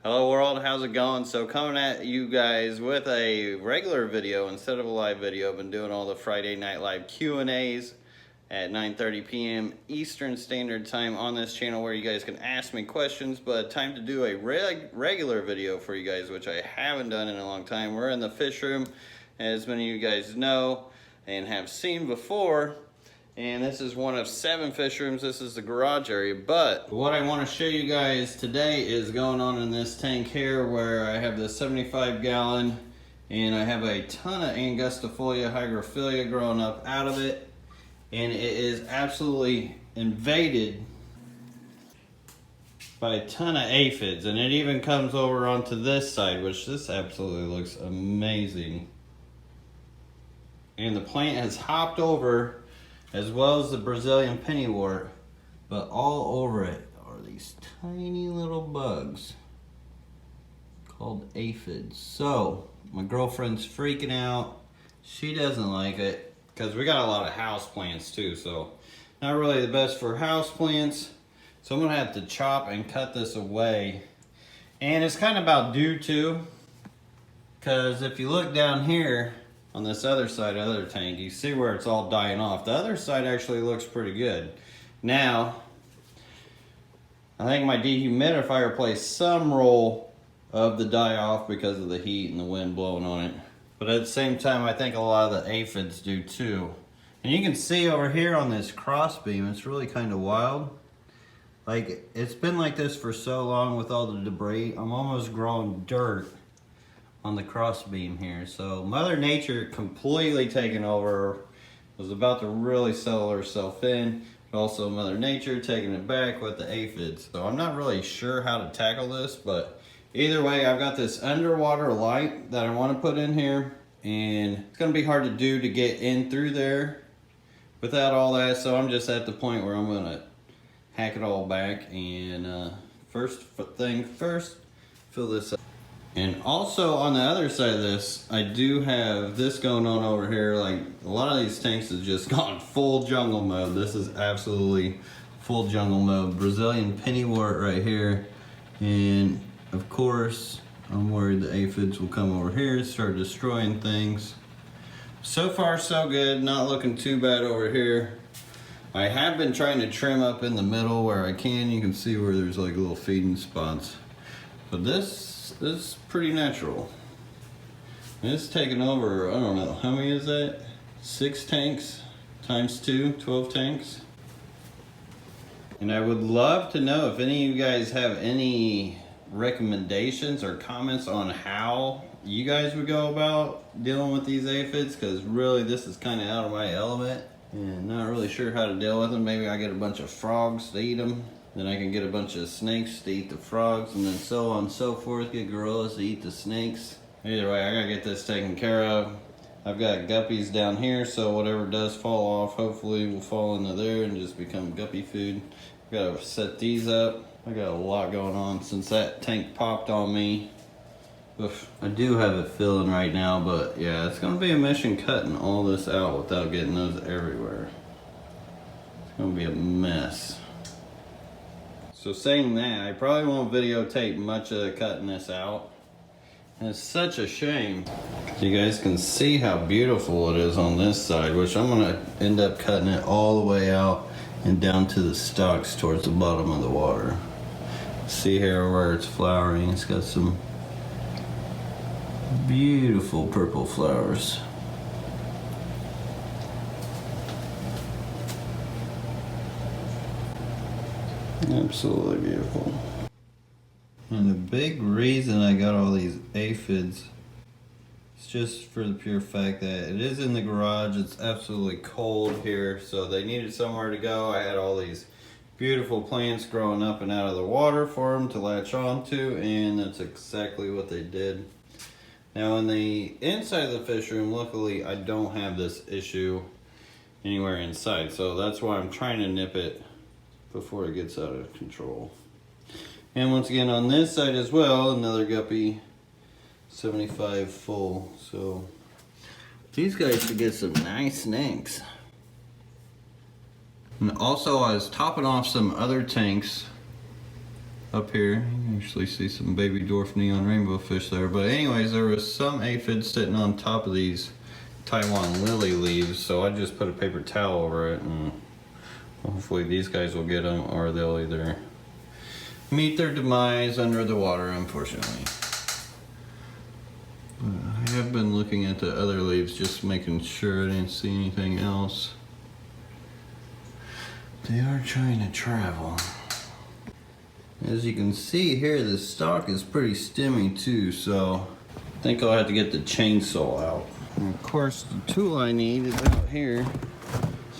Hello world, how's it going? So coming at you guys with a regular video instead of a live video. I've been doing all the Friday night live Q&As at 9:30 p.m. Eastern Standard Time on this channel where you guys can ask me questions, but time to do a regular video for you guys, which I haven't done in a long time. We're in the fish room, as many of you guys know and have seen before. And this is one of 7 fish rooms. This is the garage area, but what I want to show you guys today is going on in this tank here where I have the 75 gallon and I have a ton of angustifolia hygrophila growing up out of it, and it is absolutely invaded by a ton of aphids, and it even comes over onto this side, which this absolutely looks amazing. And the plant has hopped over, as well as the Brazilian pennywort, but all over it are these tiny little bugs called aphids. So my girlfriend's freaking out. She doesn't like it because we got a lot of house plants too, so not really the best for house plants. So I'm gonna have to chop and cut this away. And it's kind of about due to, because if you look down here on this other side of the other tank, you see where it's all dying off. The other side actually looks pretty good. Now, I think my dehumidifier plays some role of the die off because of the heat and the wind blowing on it. But at the same time, I think a lot of the aphids do too. And you can see over here on this crossbeam, it's really kind of wild. Like, it's been like this for so long with all the debris. I'm almost growing dirt on the crossbeam here. So Mother Nature completely taking over, was about to really settle herself in, but also Mother Nature taking it back with the aphids. So I'm not really sure how to tackle this, but either way, I've got this underwater light that I want to put in here, and it's going to be hard to do to get in through there without all that. So I'm just at the point where I'm going to hack it all back, and first thing first, fill this up. And also on the other side of this, I do have this going on over here. Like, a lot of these tanks have just gone full jungle mode. This is absolutely full jungle mode. Brazilian pennywort right here. And of course, I'm worried the aphids will come over here and start destroying things. So far so good, not looking too bad over here. I have been trying to trim up in the middle where I can. You can see where there's like little feeding spots. But this is pretty natural. And it's taken over, I don't know, how many is that? 6 tanks times 2, 12 tanks. And I would love to know if any of you guys have any recommendations or comments on how you guys would go about dealing with these aphids, because really this is kind of out of my element and not really sure how to deal with them. Maybe I get a bunch of frogs to eat them. Then I can get a bunch of snakes to eat the frogs, and then so on and so forth. Get gorillas to eat the snakes. Either way, I gotta get this taken care of. I've got guppies down here, so whatever does fall off, hopefully will fall into there and just become guppy food. I gotta set these up. I got a lot going on since that tank popped on me. Oof. I do have it filling right now, but yeah, it's gonna be a mission cutting all this out without getting those everywhere. It's gonna be a mess. So saying that, I probably won't videotape much of cutting this out. And it's such a shame. You guys can see how beautiful it is on this side, which I'm gonna end up cutting it all the way out and down to the stalks towards the bottom of the water. See here where it's flowering, it's got some beautiful purple flowers. Absolutely beautiful. And the big reason I got all these aphids is just for the pure fact that it is in the garage. It's absolutely cold here, so they needed somewhere to go. I had all these beautiful plants growing up and out of the water for them to latch onto, and that's exactly what they did. Now in the inside of the fish room, luckily I don't have this issue anywhere inside, so that's why I'm trying to nip it before it gets out of control. And once again on this side as well, another guppy, 75 full. So these guys should get some nice snakes. And also I was topping off some other tanks up here. You can actually see some baby dwarf neon rainbow fish there. But anyways, there was some aphids sitting on top of these Taiwan lily leaves, so I just put a paper towel over it, and hopefully these guys will get them, or they'll either meet their demise under the water, unfortunately. I have been looking at the other leaves, just making sure I didn't see anything else. They are trying to travel. As you can see here, the stalk is pretty stemmy too, so I think I'll have to get the chainsaw out. And of course, the tool I need is out here.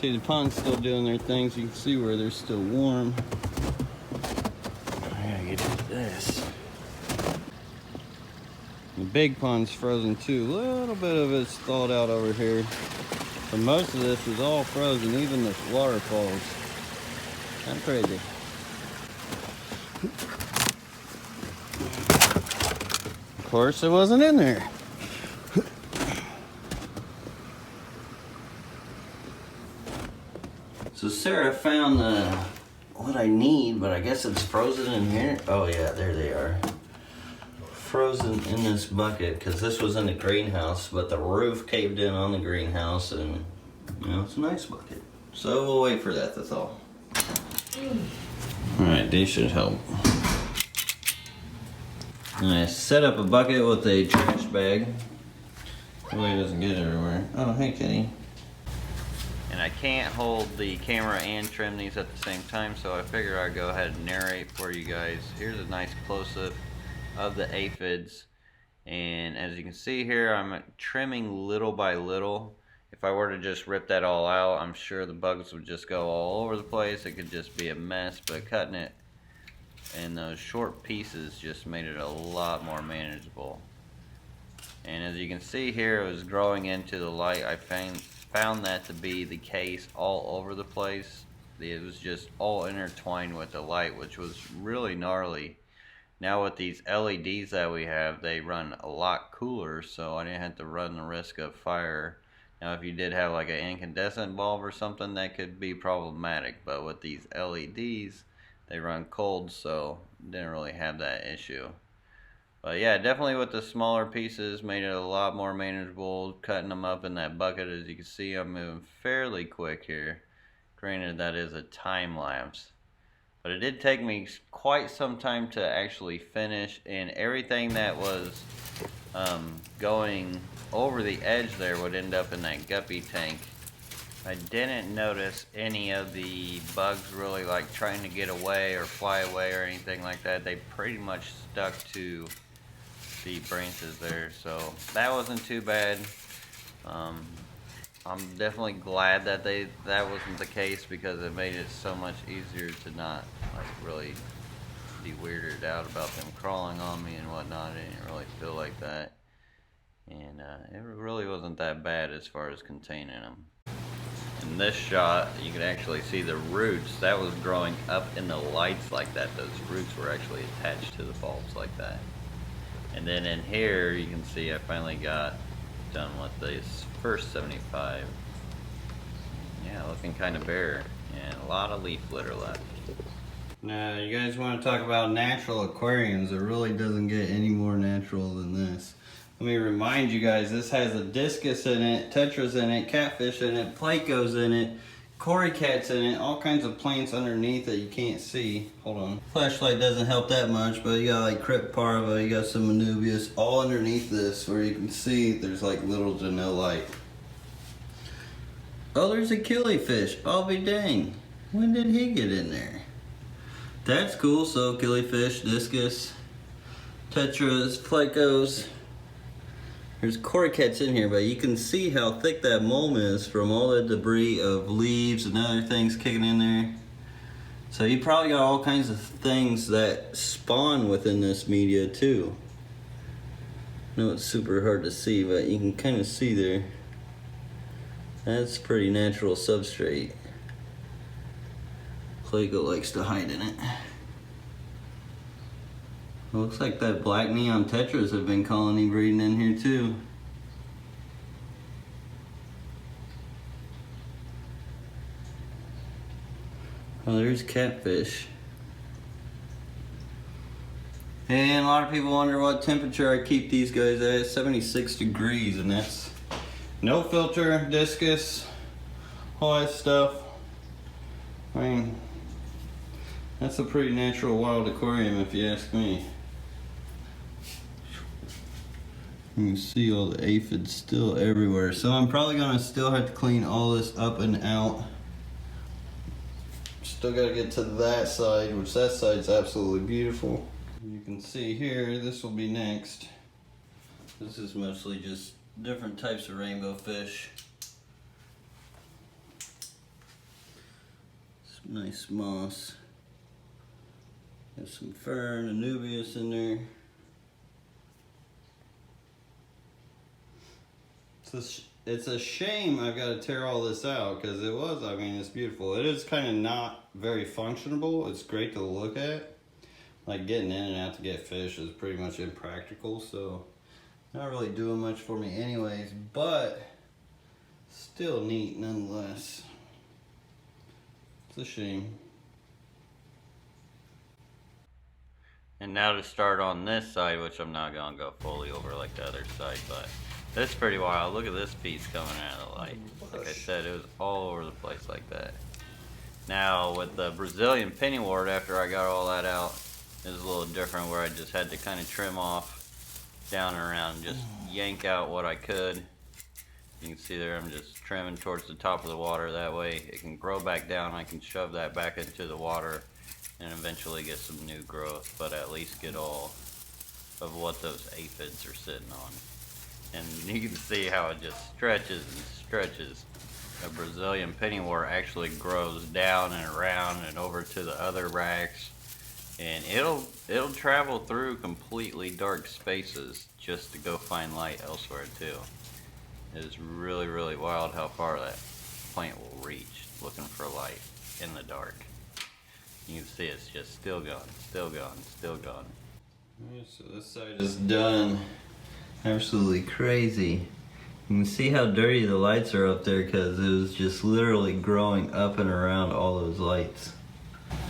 See, the pond's still doing their things. You can see where they're still warm. I gotta get into this. The big pond's frozen too. A little bit of it's thawed out over here. But most of this is all frozen, even the waterfalls. I'm crazy. Of course, it wasn't in there. So Sarah found what I need, but I guess it's frozen in here. Oh yeah, there they are. Frozen in this bucket, because this was in the greenhouse, but the roof caved in on the greenhouse, and you know, it's a nice bucket. So we'll wait for that, that's all. Alright, these should help. And I set up a bucket with a trash bag. That way it doesn't get everywhere. Oh, hey kitty. And I can't hold the camera and trim these at the same time, so I figured I'd go ahead and narrate for you guys. Here's a nice close-up of the aphids. And as you can see here, I'm trimming little by little. If I were to just rip that all out, I'm sure the bugs would just go all over the place. It could just be a mess, but cutting it in those short pieces just made it a lot more manageable. And as you can see here, it was growing into the light. I found that to be the case all over the place. It was just all intertwined with the light, which was really gnarly. Now with these LEDs that we have, they run a lot cooler, so I didn't have to run the risk of fire. Now if you did have like an incandescent bulb or something, that could be problematic, but with these LEDs, they run cold, so didn't really have that issue. But yeah, definitely with the smaller pieces, made it a lot more manageable. Cutting them up in that bucket, as you can see, I'm moving fairly quick here. Granted, that is a time lapse. But it did take me quite some time to actually finish, and everything that was going over the edge there would end up in that guppy tank. I didn't notice any of the bugs really like trying to get away or fly away or anything like that. They pretty much stuck to the branches there, so that wasn't too bad. I'm definitely glad that that wasn't the case, because it made it so much easier to not like really be weirded out about them crawling on me and whatnot. I didn't really feel like that, and it really wasn't that bad as far as containing them. In this shot, you can actually see the roots. That was growing up in the lights like that. Those roots were actually attached to the bulbs like that. And then in here, you can see I finally got done with this first 75. Yeah, looking kind of bare, and a lot of leaf litter left. Now, you guys want to talk about natural aquariums? It really doesn't get any more natural than this. Let me remind you guys, this has a discus in it, tetras in it, catfish in it, plecos in it, corycats in it, all kinds of plants underneath that you can't see. Hold on. Flashlight doesn't help that much, but you got like crypt parva, you got some manubias, all underneath this where you can see there's like little to no light. Oh, there's a killifish. I'll be dang. When did he get in there? That's cool. So killifish, discus, tetras, plecos. There's corycats in here, but you can see how thick that mulm is from all the debris of leaves and other things kicking in there. So you probably got all kinds of things that spawn within this media too. I know it's super hard to see, but you can kind of see there. That's pretty natural substrate. Pleco likes to hide in it. It looks like that black neon tetras have been colony breeding in here too. Oh, there's catfish. And a lot of people wonder what temperature I keep these guys at. 76 degrees, and that's no filter, discus, all that stuff. I mean, that's a pretty natural wild aquarium if you ask me. You can see all the aphids still everywhere. So I'm probably gonna still have to clean all this up and out. Still gotta get to that side, which that side's absolutely beautiful. You can see here, this will be next. This is mostly just different types of rainbow fish. Some nice moss. There's some fern, anubias in there. It's a shame I've got to tear all this out because I mean, it's beautiful. It is kind of not very functionable. It's great to look at. Like getting in and out to get fish is pretty much impractical, so not really doing much for me anyways, but still neat nonetheless. It's a shame. And now to start on this side, which I'm not gonna go fully over like the other side, but this is pretty wild. Look at this piece coming out of the light. Like I said, it was all over the place like that. Now with the Brazilian pennywort, after I got all that out, it was a little different where I just had to kind of trim off down and around, just yank out what I could. You can see there I'm just trimming towards the top of the water, that way it can grow back down. I can shove that back into the water and eventually get some new growth, but at least get all of what those aphids are sitting on. And you can see how it just stretches and stretches. A Brazilian pennywort actually grows down and around and over to the other racks, and it'll travel through completely dark spaces just to go find light elsewhere too. It is really, really wild how far that plant will reach looking for light in the dark. You can see it's just still going, still going, still going. Alright, so this side is done. Absolutely crazy. You can see how dirty the lights are up there because it was just literally growing up and around all those lights.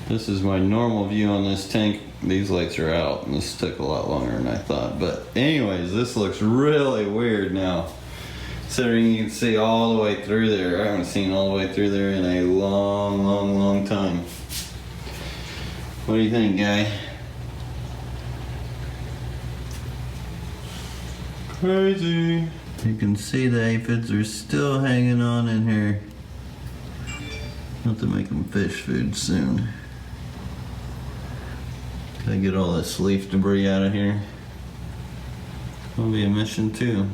This is my normal view on this tank. These lights are out, and this took a lot longer than I thought. But anyways, this looks really weird now. Considering you can see all the way through there. I haven't seen all the way through there in a long, long, long time. What do you think, guy? Crazy. You can see the aphids are still hanging on in here. Have to make them fish food soon. Gotta get all this leaf debris out of here. That'll be a mission too.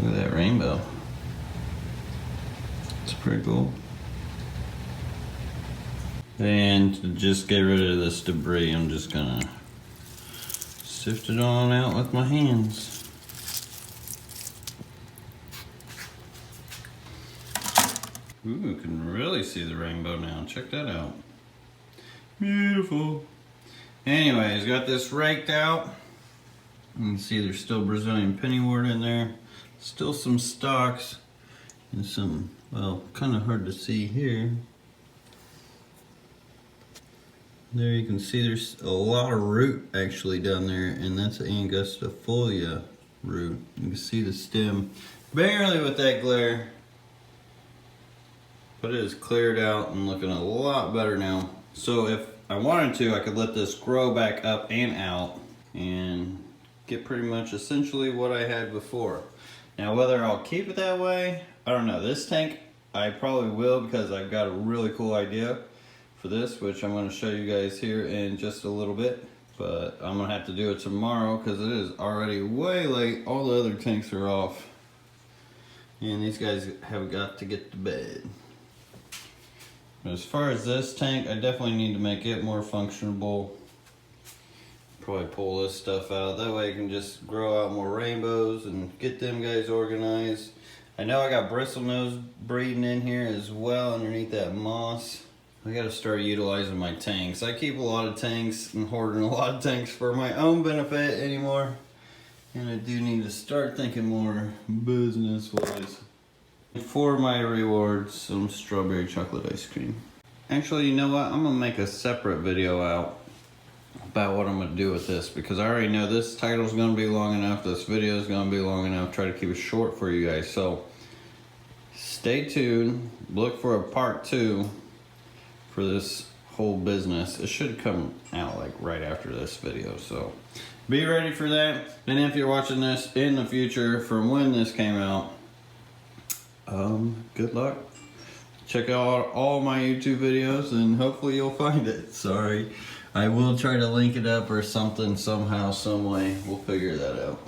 Look at that rainbow. It's pretty cool. And to just get rid of this debris, I'm just gonna sift it on out with my hands. Ooh, you can really see the rainbow now. Check that out. Beautiful. Anyways, got this raked out. You can see there's still Brazilian pennywort in there. Still some stalks and some, well, kind of hard to see here. There you can see there's a lot of root actually down there, and that's an angustifolia root. You can see the stem barely with that glare, but it is cleared out and looking a lot better now. So if I wanted to, I could let this grow back up and out and get pretty much essentially what I had before. Now whether I'll keep it that way, I don't know. This tank I probably will, because I've got a really cool idea for this, which I'm going to show you guys here in just a little bit. But I'm going to have to do it tomorrow because it is already way late. All the other tanks are off, and these guys have got to get to bed. But as far as this tank, I definitely need to make it more functionable. Probably pull this stuff out. That way I can just grow out more rainbows and get them guys organized. I know I got bristlenose breeding in here as well underneath that moss. I gotta start utilizing my tanks. I keep a lot of tanks and hoarding a lot of tanks for my own benefit anymore. And I do need to start thinking more business-wise. For my rewards, some strawberry chocolate ice cream. Actually, you know what? I'm gonna make a separate video out about what I'm gonna do with this, because I already know this title's gonna be long enough, this video is gonna be long enough. Try to keep it short for you guys. So stay tuned. Look for a part 2 for this whole business. It should come out like right after this video, so be ready for that. And if you're watching this in the future from when this came out, good luck. Check out all my YouTube videos and hopefully you'll find it. Sorry, I will try to link it up or something, somehow, some way. We'll figure that out.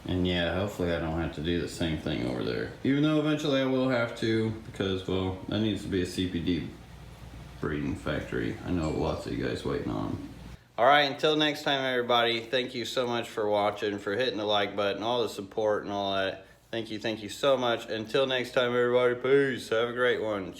And yeah, hopefully I don't have to do the same thing over there, even though eventually I will have to, because, well, that needs to be a CPD breeding factory. I know lots of you guys waiting on them. All right, until next time, everybody, thank you so much for watching, for hitting the like button, all the support and all that. Thank you so much. Until next time, everybody, peace. Have a great one.